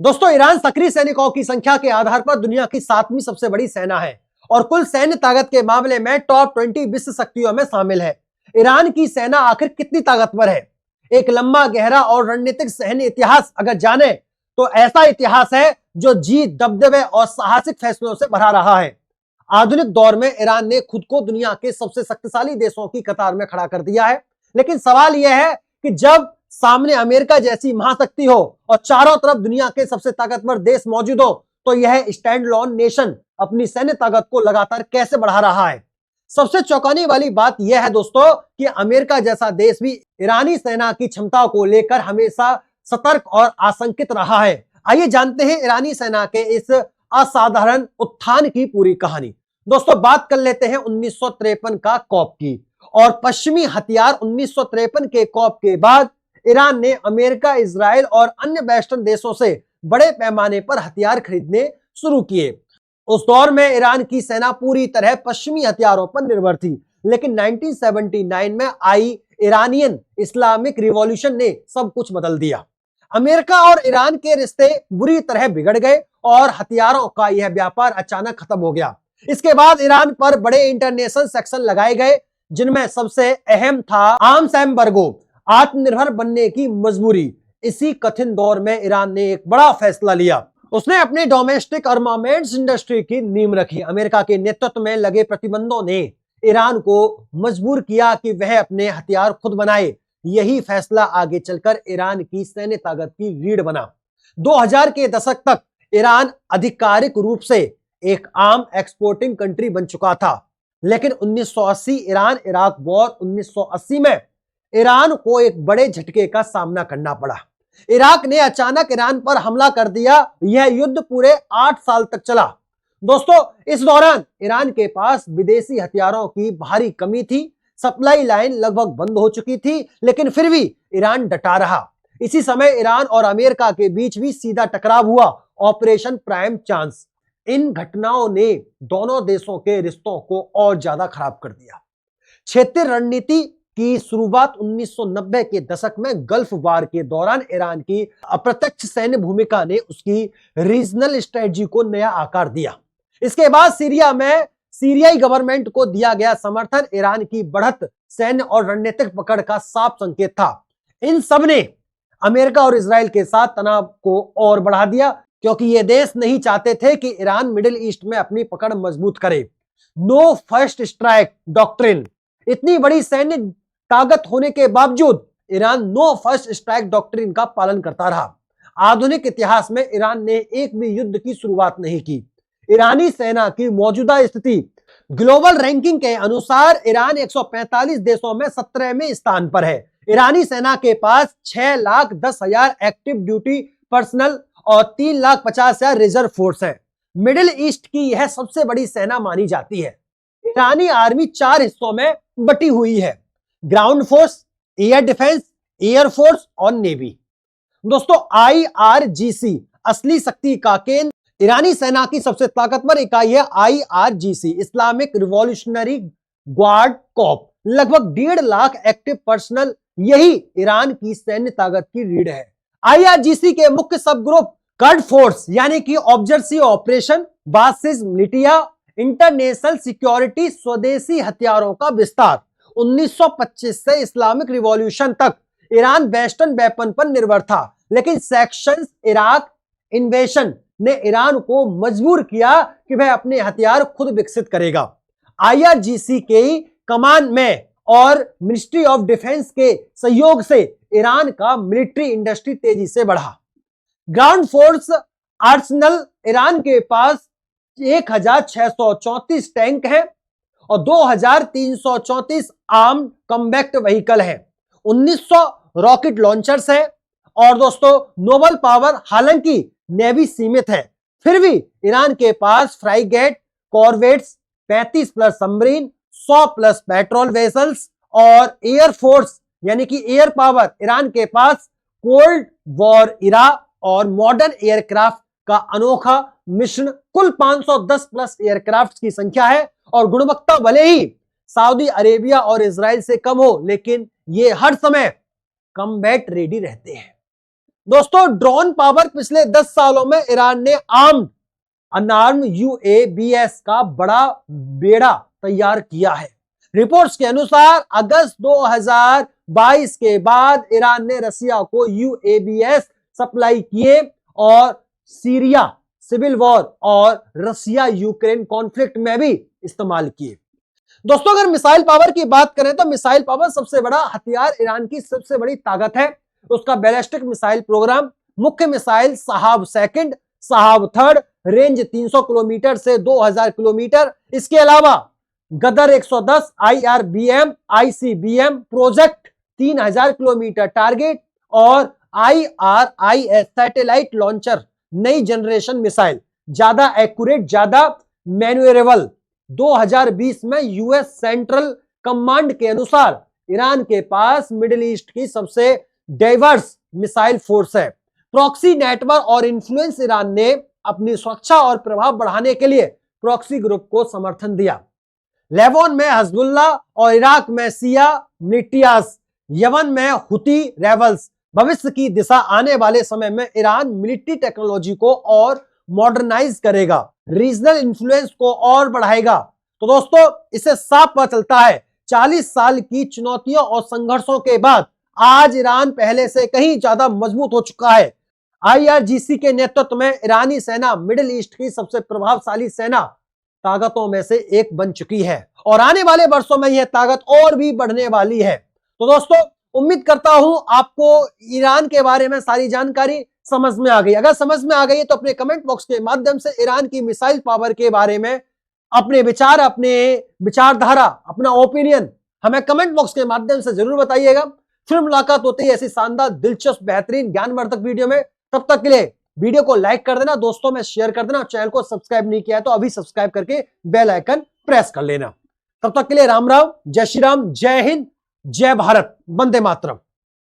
दोस्तों, ईरान सक्रिय सैनिकों की संख्या के आधार पर दुनिया की 7वीं सबसे बड़ी सेना है और कुल सैन्य ताकत के मामले में टॉप 20 विश्व शक्तियों में शामिल है। ईरान की सेना आखिर कितनी ताकतवर है? एक लंबा, गहरा और रणनीतिक सैन्य इतिहास अगर जाने तो ऐसा इतिहास है जो जीत, दबदबे और साहसिक फैसलों से भरा रहा है। आधुनिक दौर में ईरान ने खुद को दुनिया के सबसे शक्तिशाली देशों की कतार में खड़ा कर दिया है, लेकिन सवाल यह है कि जब सामने अमेरिका जैसी महाशक्ति हो और चारों तरफ दुनिया के सबसे ताकतवर देश मौजूद हो, तो यह स्टैंड अलोन नेशन अपनी सैन्य ताकत को लगातार कैसे बढ़ा रहा है। सबसे चौंकाने वाली बात यह है दोस्तों कि अमेरिका जैसा देश भी ईरानी सेना की क्षमता को लेकर हमेशा सतर्क और आशंकित रहा है। आइए जानते हैं ईरानी सेना के इस असाधारण उत्थान की पूरी कहानी। दोस्तों, बात कर लेते हैं 1953 का कॉप की। और पश्चिमी हथियार 1953 के कॉप के बाद ईरान ने अमेरिका, इजराइल और अन्य वेस्टर्न देशों से बड़े पैमाने पर हथियार खरीदने शुरू किए। उस दौर में ईरान की सेना पूरी तरह पश्चिमी हथियारों पर निर्भर थी, लेकिन 1979 में आई ईरानियन इस्लामिक रिवॉल्यूशन ने सब कुछ बदल दिया। अमेरिका और ईरान के रिश्ते बुरी तरह बिगड़ गए और हथियारों का यह व्यापार अचानक खत्म हो गया। इसके बाद ईरान पर बड़े इंटरनेशनल सैंक्शन लगाए गए, जिनमें सबसे अहम था आर्म्स एम्बार्गो, आत्मनिर्भर बनने की मजबूरी। इसी कठिन दौर में ईरान ने एक बड़ा फैसला लिया। उसने अपनी डोमेस्टिक आर्मामेंट्स इंडस्ट्री की नींव रखी। अमेरिका के नेतृत्व में लगे प्रतिबंधों ने ईरान को मजबूर किया कि वह अपने हथियार खुद बनाए। यही फैसला आगे चलकर ईरान की सैन्य ताकत की रीढ़ बना। 2000 के दशक तक ईरान आधिकारिक रूप से एक आर्म एक्सपोर्टिंग कंट्री बन चुका था, लेकिन 1980 ईरान इराक वॉर 1980 में ईरान को एक बड़े झटके का सामना करना पड़ा। इराक ने अचानक ईरान पर हमला कर दिया। यह युद्ध पूरे 8 साल तक चला। दोस्तों, इस दौरान ईरान के पास विदेशी हथियारों की भारी कमी थी। सप्लाई लाइन लगभग बंद हो चुकी थी, लेकिन फिर भी ईरान डटा रहा। इसी समय ईरान और अमेरिका के बीच भी सीधा टकराव हुआ, ऑपरेशन प्राइम चांस। इन घटनाओं ने दोनों देशों के रिश्तों को और ज्यादा खराब कर दिया। क्षेत्रीय रणनीति की शुरुआत 1990 के दशक में गल्फ वार के दौरान ईरान की अप्रत्यक्ष सैन्य भूमिका ने उसकी रीजनल स्ट्रेटजी को नया आकार दिया। इसके बाद सीरिया में सीरियाई गवर्नमेंट को दिया गया समर्थन ईरान की बढ़त सैन्य और रणनीतिक पकड़ का साफ संकेत था। इन सब ने अमेरिका और इजराइल के साथ तनाव को और बढ़ा दिया, क्योंकि ये देश नहीं चाहते थे कि ईरान मिडिल ईस्ट में अपनी पकड़ मजबूत करे। No first strike doctrine. इतनी बड़ी सैन्य ताकत होने के बावजूद Iran no first strike doctrine का पालन करता रहा। आधुनिक इतिहास में ईरान ने एक भी युद्ध की शुरुआत नहीं की। ईरानी सेना की मौजूदा स्थिति ग्लोबल रैंकिंग के अनुसार ईरान 145 देशों में 17वें स्थान पर है। ईरानी सेना के पास 6,10,000 एक्टिव ड्यूटी पर्सनल और 3,50,000 रिजर्व फोर्स है। मिडिल ईस्ट की यह सबसे बड़ी सेना मानी जाती है। ईरानी आर्मी 4 हिस्सों में बटी हुई है: ground force, air defence, air force और नेवी। दोस्तों, IRGC असली शक्ति का केंद्र। ईरानी सेना की सबसे ताकतवर इकाई है IRGC, Islamic revolutionary guard Corp. लगभग 1.5 लाख एक्टिव पर्सनल। यही ईरान की सैन्य ताकत की रीढ़ है। IRGC के मुख्य सब ग्रुप कर्ड फोर्स यानी कि ऑब्जर्सी ऑपरेशन, बासिस मिलिटिया, इंटरनेशनल सिक्योरिटी, स्वदेशी हथियारों का विस्तार। 1925 से इस्लामिक रिवॉल्यूशन तक ईरान वेस्टर्न वेपन पर निर्भर था, लेकिन सेक्शंस इराक इन्वेशन ने ईरान को मजबूर किया कि वह अपने हथियार खुद विकसित करेगा। IRGC के कमान में और मिनिस्ट्री ऑफ डिफेंस के सहयोग से ईरान का मिलिट्री इंडस्ट्री तेजी से बढ़ा। Ground force Arsenal. ईरान के पास 1,634 टैंक हैं और 2,334 आर्म्ड कॉम्बैट व्हीकल है। 1900 रॉकेट लॉन्चर्स है। और दोस्तों, नोबल पावर, हालांकि नेवी सीमित है, फिर भी ईरान के पास frigate, corvettes, 35 plus submarine, 100 plus petrol vessels और एयर फोर्स यानी कि एयर पावर। ईरान के पास कोल्ड वॉर इरा और मॉडर्न एयरक्राफ्ट का अनोखा मिश्रण। कुल 510 प्लस एयरक्राफ्ट की संख्या है और गुणवत्ता भले ही सऊदी अरेबिया और इजराइल से कम हो, लेकिन ये हर समय कम्बैट रेडी रहते हैं। दोस्तों ड्रोन पावर पिछले 10 सालों में ईरान ने अनआर्म्ड UAVs का बड़ा बेड़ा तैयार किया है। रिपोर्ट्स के अनुसार अगस्त 2022 के बाद ईरान ने रसिया को UAVs सप्लाई किए और सीरिया सिविल वॉर और रसिया यूक्रेन कॉन्फ्लिक्ट में भी इस्तेमाल किए। दोस्तों अगर मिसाइल पावर की बात करें तो मिसाइल पावर सबसे बड़ा हथियार ईरान की सबसे बड़ी ताकत है। उसका बैलिस्टिक मिसाइल प्रोग्राम, मुख्य मिसाइल साहब सेकंड, साहब थर्ड, रेंज 300 किलोमीटर से 2000 किलोमीटर। इसके अलावा गदर 110, IRBM, ICBM project 3000 kilometre target और IRIS सैटेलाइट लॉन्चर नई जनरेशन मिसाइल, ज्यादा एक्यूरेट, ज्यादा मैन्यूरेबल। 2020 में यूएस सेंट्रल कमांड के अनुसार ईरान के पास मिडिल ईस्ट की सबसे डाइवर्स मिसाइल फोर्स है। प्रॉक्सी नेटवर्क और इन्फ्लुएंस ईरान ने अपनी सुरक्षा और प्रभाव बढ़ाने के लिए प्रॉक्सी ग्रुप को समर्थन दिया। लेबानन में हिजबुल्लाह और इराक में शिया मिलिटियास, यमन में हुती रेबल्स। भविष्य की दिशा आने वाले समय में ईरान मिलिट्री टेक्नोलॉजी को और मॉडर्नाइज करेगा, रीजनल इन्फ्लुएंस को और बढ़ाएगा। तो दोस्तों इससे साफ पता चलता है 40 साल की चुनौतियों और संघर्षों के बाद आज ईरान पहले से कहीं ज्यादा मजबूत हो चुका है। IRGC के नेतृत्व में ईरानी सेना मिडिल ईस्ट की सबसे प्रभावशाली सेना ताकतों में से एक बन चुकी है और आने वाले वर्षों में यह ताकत और भी बढ़ने वाली है। तो दोस्तों उम्मीद करता हूं आपको ईरान के बारे में सारी जानकारी समझ में आ गई। अगर समझ में आ गई है तो अपने कमेंट बॉक्स के माध्यम से ईरान की मिसाइल पावर के बारे में अपने विचार, अपने विचारधारा, अपना ओपिनियन हमें कमेंट बॉक्स के माध्यम से जरूर बताइएगा। फिर मुलाकात होती है ऐसी शानदार, दिलचस्प, बेहतरीन, ज्ञानवर्धक वीडियो में। तब तक के लिए वीडियो को लाइक कर देना, दोस्तों में शेयर कर देना, चैनल को सब्सक्राइब नहीं किया है तो अभी सब्सक्राइब करके बेल आइकन प्रेस कर लेना। तब तक के लिए राम राम, जय श्री राम, जय हिंद, जय भारत, वंदे मातरम।